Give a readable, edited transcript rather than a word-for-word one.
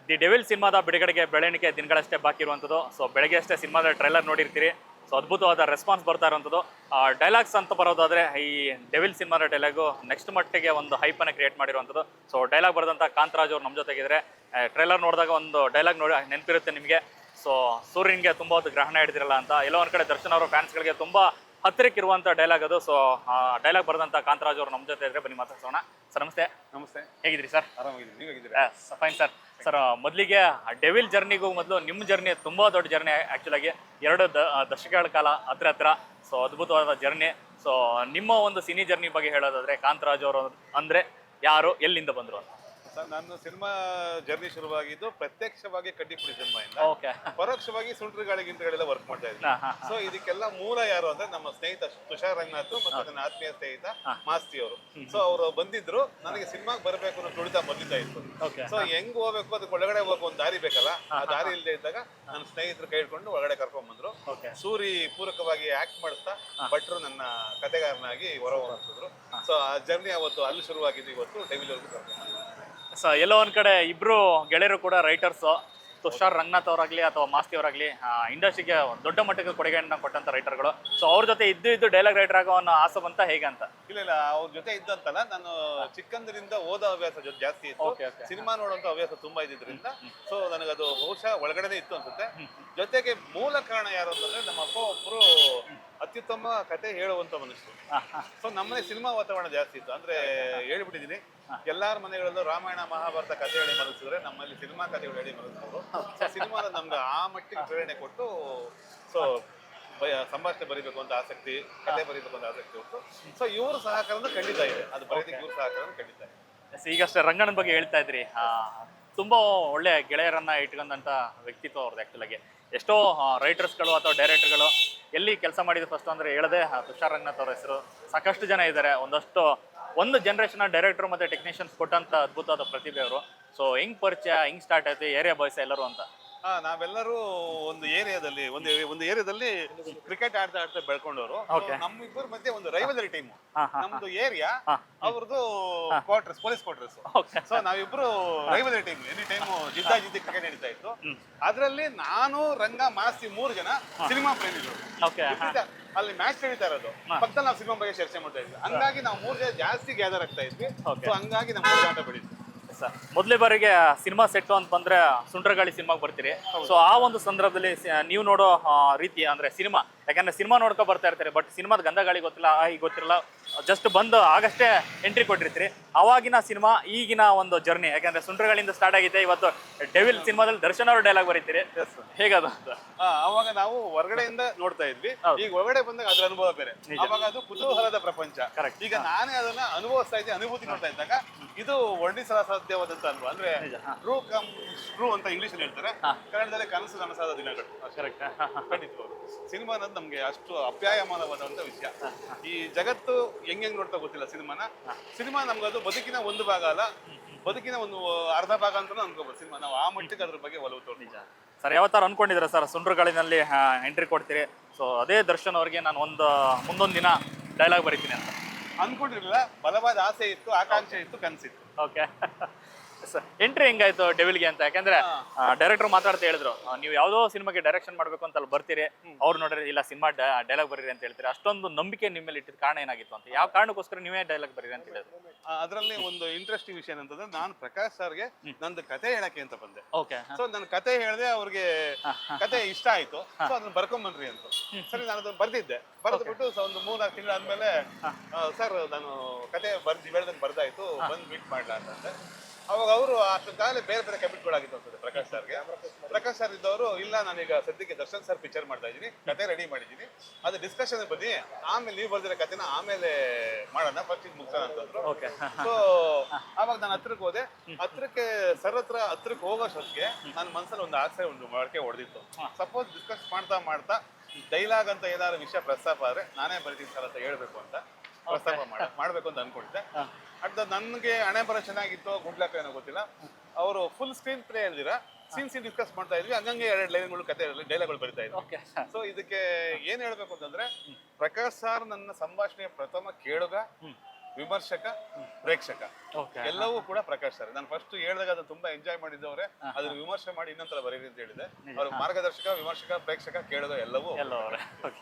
The devil ಸಿನಿಮಾದ ಬಿಡುಗಡೆಗೆ ಬೆಳವಣಿಗೆ ದಿನಗಳಷ್ಟೇ ಬಾಕಿ ಇರುವಂಥದ್ದು. ಸೊ ಬೆಳಗ್ಗೆ ಅಷ್ಟೇ ಸಿನಿಮಾದ ಟ್ರೈಲರ್ ನೋಡಿರ್ತೀರಿ. ಸೊ ಅದ್ಭುತವಾದ ರೆಸ್ಪಾನ್ಸ್ ಬರ್ತಾ ಇರುವಂಥದ್ದು. ಡೈಲಾಗ್ಸ್ ಅಂತ ಬರೋದಾದ್ರೆ ಈ ಡೆವಿಲ್ ಸಿನಿಮಾದ ಡೈಲಾಗು ನೆಕ್ಸ್ಟ್ ಮಟ್ಟಿಗೆ ಒಂದು ಹೈಪನ್ನು ಕ್ರಿಯೇಟ್ ಮಾಡಿರುವಂಥದ್ದು. ಸೊ ಡೈಲಾಗ್ ಬರೆದಂಥ ಕಾಂತರಾಜ್ ಅವ್ರು ನಮ್ಮ ಜೊತೆಗಿದ್ದಾರೆ. ಟ್ರೈಲರ್ ನೋಡಿದಾಗ ಒಂದು ಡೈಲಾಗ್ ನೋಡಿ ನೆನಪಿರುತ್ತೆ ನಿಮಗೆ. ಸೊ ಸೂರ್ಯನಿಗೆ ತುಂಬ ಹೊತ್ತು ಗ್ರಹಣ ಹಿಡಿದಿರಲ್ಲ ಅಂತ, ಎಲ್ಲೋ ಒಂದು ಕಡೆ ದರ್ಶನ್ ಅವರ ಫ್ಯಾನ್ಸ್ಗಳಿಗೆ ತುಂಬ ಹತ್ತಿರಕ್ಕಿರುವಂಥ ಡೈಲಾಗ್ ಅದು. ಸೊ ಡೈಲಾಗ್ ಬರೆದಂಥ ಕಾಂತರಾಜ್ ಅವರು ನಮ್ಮ ಜೊತೆ ಇದ್ರೆ ಬನ್ನಿ ಮಾತಾಡ್ಸೋಣ. ಸರ್ ನಮಸ್ತೆ. ನಮಸ್ತೆ. ಹೇಗಿದ್ರಿ ಸರ್? ಆರಾಮಾಗಿದ್ದೀನಿ, ನೀವು ಹೇಗಿದ್ದೀರಾ? Fine sir. ಸರ್ ಮೊದಲಿಗೆ ಡೆವಿಲ್ ಜರ್ನಿಗೂ ಮೊದಲು ನಿಮ್ಮ ಜರ್ನಿ ತುಂಬ ದೊಡ್ಡ ಜರ್ನಿ ಆ್ಯಕ್ಚುಲಾಗಿ 2 ದಶಕಗಳ ಕಾಲ ಹತ್ರ. ಸೊ ಅದ್ಭುತವಾದ ಜರ್ನಿ. ಸೊ ನಿಮ್ಮ ಒಂದು ಸಿನಿ ಜರ್ನಿ ಬಗ್ಗೆ ಹೇಳೋದಾದ್ರೆ ಕಾಂತರಾಜ್ ಅವರು ಅಂದರೆ ಯಾರು, ಎಲ್ಲಿಂದ ಬಂದರು ಅಂತ? ಸರ್, ನನ್ನ ಸಿನಿಮಾ ಜರ್ನಿ ಶುರುವಾಗಿದ್ದು ಪ್ರತ್ಯಕ್ಷವಾಗಿ ಕಡ್ಡಿಪುಡಿ ಸಿನಿಮಾಯಿಂದ. ಓಕೆ. ಪರೋಕ್ಷವಾಗಿ ಸುಂಟ್ರ ಗಾಳಿಗಿಂತಗಳೆಲ್ಲ ವರ್ಕ್ ಮಾಡ್ತಾ ಇದ್ದೀನಿ. ಸೊ ಇದಕ್ಕೆಲ್ಲ ಮೂಲ ಯಾರು ಅಂದ್ರೆ ನಮ್ಮ ಸ್ನೇಹಿತ ತುಷಾರ್ ರಂಗನಾಥ್ ಮತ್ತು ನನ್ನ ಆತ್ಮೀಯ ಸ್ನೇಹಿತ ಮಾಸ್ತಿ ಅವರು. ಸೊ ಅವರು ಬಂದಿದ್ರು, ನನಗೆ ಸಿನಿಮಾಗೆ ಬರಬೇಕು ಅನ್ನೋ ತುಳಿತ ಮೊದಲಿಂದ ಇತ್ತು. ಸೊ ಹೆಂಗ್ ಹೋಗ್ಬೇಕು, ಅದಕ್ಕೆ ಒಳಗಡೆ ಹೋಗೋ ಒಂದು ದಾರಿ ಬೇಕಲ್ಲ, ಆ ದಾರಿ ಇಲ್ಲದೆ ಇದ್ದಾಗ ನನ್ನ ಸ್ನೇಹಿತರು ಕೈ ಹಿಡ್ಕೊಂಡು ಒಳಗಡೆ ಕರ್ಕೊಂಡ್ ಬಂದ್ರು. ಸೂರಿ ಪೂರಕವಾಗಿ ಆಕ್ಟ್ ಮಾಡಿಸ್ತಾ ಭಟ್ರು ನನ್ನ ಕತೆಗಾರನಾಗಿ ಹೊರ ಹೊರಸಿದ್ರು. ಸೊ ಆ ಜರ್ನಿ ಅವತ್ತು ಅಲ್ಲಿ ಶುರುವಾಗಿದ್ದು, ಇವತ್ತು ಡೆವಿಲ್ ವರ್ಗೂ ಕರ್ಕೊಂಡು ಬಂದ್ರು. ಸೊ ಎಲ್ಲೋ ಒಂದು ಕಡೆ ಇಬ್ಬರು ಗೆಳೆಯರು ಕೂಡ ರೈಟರ್ಸು, ತುಷಾರ್ ರಂಗನಾಥ್ ಅವರಾಗಲಿ ಅಥವಾ ಮಾಸ್ತಿ ಅವರಾಗಲಿ ಇಂಡಸ್ಟ್ರಿಗೆ ದೊಡ್ಡ ಮಟ್ಟಕ್ಕೆ ಕೊಡುಗೆಯನ್ನು ಕೊಟ್ಟಂಥ ರೈಟರ್ಗಳು. ಸೊ ಅವ್ರ ಜೊತೆ ಇದ್ದು ಡೈಲಾಗ್ ರೈಟರ್ ಆಗೋ ಅನ್ನೋ ಆಸೆ ಬಂತ ಹೇಗಂತ? ಇಲ್ಲ, ಅವ್ರ ಜೊತೆ ಇದ್ದಂತಲ್ಲ, ನಾನು ಚಿಕ್ಕಂದ್ರಿಂದ ಓದೋ ಹವ್ಯಾಸ ಜಾಸ್ತಿ ಇತ್ತು. ಸಿನಿಮಾ ನೋಡುವಂತ ಹವ್ಯಾಸ ತುಂಬಾ ಇದ್ದಿದ್ರಿಂದ ಸೊ ನನಗದು ಬಹುಶಃ ಒಳಗಡೆನೆ ಇತ್ತು ಅನ್ಸುತ್ತೆ. ಜೊತೆಗೆ ಮೂಲ ಕಾರಣ ಯಾರು ಅಂತಂದ್ರೆ ನಮ್ಮ ಅಪ್ಪ ಒಬ್ರು ಅತ್ಯುತ್ತಮ ಕತೆ ಹೇಳುವಂತ ಮನುಷ್ಯರು. ಸೊ ನಮ್ಮನೆ ಸಿನಿಮಾ ವಾತಾವರಣ ಜಾಸ್ತಿ ಇತ್ತು. ಅಂದ್ರೆ ಹೇಳ್ಬಿಟ್ಟಿದೀನಿ, ಎಲ್ಲಾರ ಮನೆಗಳಲ್ಲೂ ರಾಮಾಯಣ ಮಹಾಭಾರತ ಕತೆ ಹೇಳಿ ಮಲಗಿಸಿದ್ರೆ ನಮ್ಮಲ್ಲಿ ಸಿನಿಮಾ ಕಥೆಗಳು ಹೇಳಿ ಮಲಗಿಸೋರು. ಸಿನಿಮಾನ ನಮ್ಗೆ ಆ ಮಟ್ಟಿಗೆ ಪ್ರೇರಣೆ ಕೊಟ್ಟು ಸೊ ಸಂಭಾಷಣೆ ಬರೀಬೇಕು ಅಂತ ಆಸಕ್ತಿ, ಕತೆ ಬರೀಬೇಕು ಅಂತ ಆಸಕ್ತಿ ಉಂಟು. ಸೊ ಇವ್ರ ಸಹಕಾರನೂ ಖಂಡಿತ ಇದೆ, ಅದು ಬರೀದಕ್ಕೆ ಇವ್ರ ಸಹಕಾರನೂ ಖಂಡಿತ ಇದೆ. ಈಗಷ್ಟೇ ರಂಗನ ಬಗ್ಗೆ ಹೇಳ್ತಾ ಇದ್ರಿ, ತುಂಬಾ ಒಳ್ಳೆ ಗೆಳೆಯರನ್ನ ಇಟ್ಕೊಂಡಂತ ವ್ಯಕ್ತಿತ್ವ ಅವ್ರದ್ದು. ಆ್ಯಕ್ಚುಲಾಗಿ ಎಷ್ಟೋ ರೈಟರ್ಸ್ಗಳು ಅಥವಾ ಡೈರೆಕ್ಟರ್ಗಳು ಎಲ್ಲಿ ಕೆಲಸ ಮಾಡಿದ್ರು ಫಸ್ಟ್ ಅಂದರೆ ಹೇಳದೆ ತುಷಾರ್ ರಂಗನಾಥ್ ಅವ್ರ ಹೆಸರು. ಸಾಕಷ್ಟು ಜನ ಇದ್ದಾರೆ, ಒಂದು ಜನರೇಷನ್ ಡೈರೆಕ್ಟರ್ ಮತ್ತು ಟೆಕ್ನಿಷಿಯನ್ಸ್ ಕೊಟ್ಟಂಥ ಅದ್ಭುತವಾದ ಪ್ರತಿಭೆ ಅವರು. ಸೊ ಹೆಂಗ್ ಪರಿಚಯ, ಹೆಂಗ್ ಸ್ಟಾರ್ಟ್ ಆಯ್ತು, ಏರಿಯಾ ಬಾಯ್ಸ್ ಎಲ್ಲರೂ ಅಂತ? ನಾವೆಲ್ಲರೂ ಒಂದು ಏರಿಯಾದಲ್ಲಿ ಕ್ರಿಕೆಟ್ ಆಡ್ತಾ ಬೆಳ್ಕೊಂಡವರು. ನಮ್ಮಿಬ್ಬರ ಮಧ್ಯೆ ಒಂದು ರೈವಲರಿ ಟೀಮ್. ನಮ್ದು ಏರಿಯಾ, ಅವ್ರದ್ದು ಕ್ವಾರ್ಟರ್ಸ್, ಪೊಲೀಸ್ ಕ್ವಾರ್ಟರ್ಸ್. ಸೊ ನಾವಿಬ್ರು ರೈವಲರಿ ಟೀಮ್. ಎನಿ ಟೈಮ್ ಜಿದ್ದಿ ಕ್ರಿಕೆಟ್ ನಡೀತಾ ಇತ್ತು. ಅದ್ರಲ್ಲಿ ನಾನು, ರಂಗ, ಮಾಸ್ತಿ 3 ಜನ ಸಿನಿಮಾ ಪ್ರೇಮಿಗಳು. ಅಲ್ಲಿ ಮ್ಯಾಚ್ ನಡೀತಾ ಇರೋದು ಪಕ್ಕದಲ್ಲಿ ನಾವು ಸಿನಿಮಾ ಬಗ್ಗೆ ಚರ್ಚೆ ಮಾಡ್ತಾ ಇದ್ವಿ. ಹಂಗಾಗಿ ನಾವು 3 ಜನ ಜಾಸ್ತಿ ಗ್ಯಾದರ್ ಆಗ್ತಾ ಇದ್ವಿ. ಸೊ ಹಂಗಾಗಿ ನಮ್ಮ ಹೋರಾಟ ಬೆಳೀತು. ಮೊದಲೇ ಬಾರಿಗೆ ಸಿನಿಮಾ ಸೆಟ್ ಅಂತ ಬಂದ್ರೆ ಸುಂಟ್ರಗಾಳಿ ಸಿನಿಮಾಗೆ ಬರ್ತೀರಿ. ಸೊ ಆ ಒಂದು ಸಂದರ್ಭದಲ್ಲಿ ನೀವು ನೋಡೋ ರೀತಿ ಅಂದ್ರೆ ಸಿನಿಮಾ, ಯಾಕಂದ್ರೆ ಸಿನಿಮಾ ನೋಡ್ಕೊ ಬರ್ತಾ ಇರ್ತಾರೆ, ಬಟ್ ಸಿನಿಮಾದ ಗಂಧಗಾಳಿ ಗೊತ್ತಿಲ್ಲ, ಈಗ ಗೊತ್ತಿರಲ್ಲ, ಜಸ್ಟ್ ಬಂದು ಆಗಷ್ಟೇ ಎಂಟ್ರಿ ಕೊಟ್ಟಿರ್ತೀರಿ. ಅವಾಗಿನ ಸಿನಿಮಾ ಈಗಿನ ಒಂದು ಜರ್ನಿ, ಯಾಕಂದ್ರೆ ಸುಂಟ್ರಗಾಳಿಂದ ಸ್ಟಾರ್ಟ್ ಆಗಿದೆ, ಇವತ್ತು ಡೆವಿಲ್ ಸಿನಿಮಾದಲ್ಲಿ ದರ್ಶನ್ ಅವರು ಡೈಲಾಗ್ ಬರೀತೀರಿ, ಹೇಗದು ಅಂತ? ಅವಾಗ ನಾವು ಹೊರಗಡೆಯಿಂದ ನೋಡ್ತಾ ಇದ್ವಿ, ಈಗ ಒಳಗಡೆ ಬಂದಾಗ ಅದ್ರ ಅನುಭವ ಬೇರೆ. ಅವಾಗ ಅದು ಕುತೂಹಲದ ಪ್ರಪಂಚ. ಈಗ ನಾನೇ ಅದನ್ನ ಅನುಭವಿಸ್ತಾ ಇದ್ದೆ, ಅನುಭೂತಿ ನೋಡ್ತಾ ಇದ್ದಾಗ ಇದು ವರ್ಣಿಸಲಾಸಾಧ್ಯವಾದಂತ ಅನುಭವ. ಅಂದ್ರೆ ಟ್ರೂ ಕಮ್ ಟ್ರೂ ಅಂತ ಇಂಗ್ಲಿಷ್ ಅಲ್ಲಿ ಹೇಳ್ತಾರೆ, ಕನ್ನಡದಲ್ಲಿ ಕನಸು ನನಸಾದ ದಿನಗಳು. ಖಂಡಿತವಾಗ್ಲು ಸಿನಿಮಾ ಅನ್ನೋದು ನಮ್ಗೆ ಅಷ್ಟು ಅಪ್ಯಾಯಮಾನವಾದಂತ ವಿಷಯ. ಈ ಜಗತ್ತು ಹೆಂಗ್ ನೋಡ್ತಾ ಗೊತ್ತಿಲ್ಲ ಸಿನಿಮಾ ನಮ್ಗದು ಬದುಕಿನ ಒಂದು ಭಾಗ ಅಲ್ಲ, ಬದುಕಿನ ಒಂದು ಅರ್ಧ ಭಾಗ ಅಂತ ಅನ್ಕೋಬಹುದು ಸಿನಿಮಾ. ನಾವು ಆ ಮಟ್ಟಿಗೆ ಅದ್ರ ಬಗ್ಗೆ ಒಲವು ತೋರಿಸ. ಸರ್ ಯಾವತ್ತಾರ ಅನ್ಕೊಂಡಿದ್ರ ಸರ್ ಸುಂಟ್ರಗಾಳಿನಲ್ಲಿ ಎಂಟ್ರಿ ಕೊಡ್ತೀರಿ, ಸೊ ಅದೇ ದರ್ಶನ್ ಅವ್ರಿಗೆ ನಾನು ಮುಂದೊಂದು ದಿನ ಡೈಲಾಗ್ ಬರೀತೀನಿ ಅಂತ ಅನ್ಕೊಂಡಿರ್ಲಿಲ್ಲ. ಬಲವಾದ ಆಸೆ ಇತ್ತು, ಆಕಾಂಕ್ಷೆ ಇತ್ತು, ಕನಸಿತ್ತು. ಓಕೆ. ಎಂಟ್ರಿ ಹೆಂಗಾಯ್ತು ಡೆವಿಲ್ಗೆ ಅಂತ? ಯಾಕಂದ್ರೆ ಡೈರೆಕ್ಟರ್ ಮಾತಾಡ್ತಾ ಹೇಳಿದ್ರು, ನೀವು ಯಾವುದೋ ಸಿನಿಮಾಗೆ ಡೈರೆಕ್ಷನ್ ಮಾಡ್ಬೇಕು ಅಂತ ಅಲ್ಲಿ ಬರ್ತೀರಿ, ಅವ್ರು ನೋಡ್ರಿ ಇಲ್ಲ ಸಿನಿಮಾ ಡೈಲಾಗ್ ಬರೀರಿ ಅಂತ ಹೇಳ್ತೀರಿ. ಅಷ್ಟೊಂದು ನಂಬಿಕೆ ನಿಮ್ಮ ಮೇಲೆ ಇಟ್ಟಿದ ಕಾರಣ ಏನಾಗಿತ್ತು ಅಂತ? ಯಾವ ಕಾರಣಕ್ಕೋಸ್ಕರ ನೀವೇ ಡೈಲಾಗ್ ಬರೀರಿ ಅಂತ ಹೇಳಿದ್ರು? ಅದರಲ್ಲಿ ಒಂದು ಇಂಟ್ರೆಸ್ಟಿಂಗ್ ವಿಷಯ ಏನಂತಂದ್ರೆ, ನಾನು ಪ್ರಕಾಶ್ ಸರ್ಗೆ ನಂದು ಕತೆ ಹೇಳಕ್ಕೆ ಅಂತ ಬಂದೆ. ಓಕೆ. ಸೊ ನನ್ನ ಕತೆ ಹೇಳಿದೆ, ಅವ್ರಿಗೆ ಕತೆ ಇಷ್ಟ ಆಯ್ತು. ಸೊ ಅದನ್ನ ಬರ್ಕೊಂಬನ್ರಿ ಅಂತ. ಸರಿ, ನಾನು ಅದನ್ನ ಬರ್ದಿದ್ದೆ. ಬರೆದ್ಬಿಟ್ಟು ಒಂದು 3-4 ತಿಂಗಳಾದ್ಮೇಲೆ ಸರ್ ನಾನು ಕತೆ ಬರ್ದಾಯ್ತು, ಬಂದು ಮೀಟ್ ಮಾಡ್ಲಾ ಅಂತಂದ್ರೆ, ಅವಾಗ ಅವರು ಅಷ್ಟೊಂದಾಗಲೇ ಬೇರೆ ಬೇರೆ ಕಮಿಟ್ಗಳಾಗಿತ್ತು ಅನ್ಸುತ್ತೆ ಪ್ರಕಾಶ್ ಸರ್ಗೆ. ಪ್ರಕಾಶ್ ಸರ್ ಇದ್ದವರು, ಇಲ್ಲ ನಾನೀಗ ಸದ್ಯಕ್ಕೆ ದರ್ಶನ್ ಸರ್ ಪಿಕ್ಚರ್ ಮಾಡ್ತಾ ಇದ್ದೀನಿ, ಕತೆ ರೆಡಿ ಮಾಡಿದ್ದೀನಿ, ಅದು ಡಿಸ್ಕಷನ್ ಬನ್ನಿ, ಆಮೇಲೆ ನೀವು ಬರ್ದಿರೋ ಕತೆನ ಆಮೇಲೆ ಮಾಡೋಣ, ಫಸ್ಟ್ ಮುಗಿಸೋಣ ಅಂತಂದ್ರು. ಸೊ ಅವಾಗ ನಾನು ಹತ್ರಕ್ಕೆ ಹೋದೆ. ಹತ್ರಕ್ಕೆ ಹೋಗೋಷ್ಟೊತ್ತಿಗೆ ನನ್ನ ಮನಸ್ಸಲ್ಲಿ ಒಂದು ಆಸೆ, ಒಂದು ಮೊಳಕೆ ಹೊಡೆದಿತ್ತು. ಸಪೋಸ್ ಡಿಸ್ಕಸ್ ಮಾಡ್ತಾ ಡೈಲಾಗ್ ಅಂತ ಏನಾದ್ರು ವಿಷಯ ಪ್ರಸ್ತಾಪ ಆದ್ರೆ ನಾನೇ ಬರೀತೀನಿ ಸರ್ ಅಂತ ಹೇಳ್ಬೇಕು ಅಂತ ಪ್ರಸ್ತಾಪ ಮಾಡ್ಬೇಕು ಅಂತ ಅನ್ಕೊಂಡಿದ್ದೆ. ಅಟ್ ನನ್ಗೆ ಹಣೆ ಬರೋ ಚೆನ್ನಾಗಿತ್ತು, ಗುಡ್ಲಕ್ಕ ಏನೋ ಗೊತ್ತಿಲ್ಲ, ಅವರು ಫುಲ್ ಸ್ಕ್ರೀನ್ ಪ್ಲೇ ಹೇಳಿದಿರ ಸೀನ್ ಡಿಸ್ಕಸ್ ಮಾಡ್ತಾ ಇದ್ವಿ, ಹಂಗಂಗೆ 2 ಲೈನ್ಗಳು ಕತೆ ಡೈಲಾಗ್ಗಳು ಬರಿತಾ ಇದ್ವಿ. ಸೊ ಇದಕ್ಕೆ ಏನ್ ಹೇಳ್ಬೇಕು ಅಂತಂದ್ರೆ, ಪ್ರಕಾಶ್ ಸರ್ ನನ್ನ ಸಂಭಾಷಣೆಯ ಪ್ರಥಮ ಕೇಳುಗ, ವಿಮರ್ಶಕ, ಪ್ರೇಕ್ಷಕ ಓಕೆ ಎಲ್ಲವೂ ಕೂಡ ಪ್ರಕಾಶ್ ಸರ್. ನಾನು ಫಸ್ಟ್ ಹೇಳಿದಾಗ ಅದನ್ನ ತುಂಬಾ ಎಂಜಾಯ್ ಮಾಡಿದ್ದವ್ರೆ. ಅದನ್ನ ವಿಮರ್ಶೆ ಮಾಡಿ ಇನ್ನೊಂದ್ಸಲ ಬರೀರಿ ಅಂತ ಹೇಳಿದೆ. ಅವ್ರ ಮಾರ್ಗದರ್ಶಕ, ವಿಮರ್ಶಕ, ಪ್ರೇಕ್ಷಕ, ಕೇಳೋದು ಎಲ್ಲವೂ ಎಲ್ಲ ಅವರೇ ಓಕೆ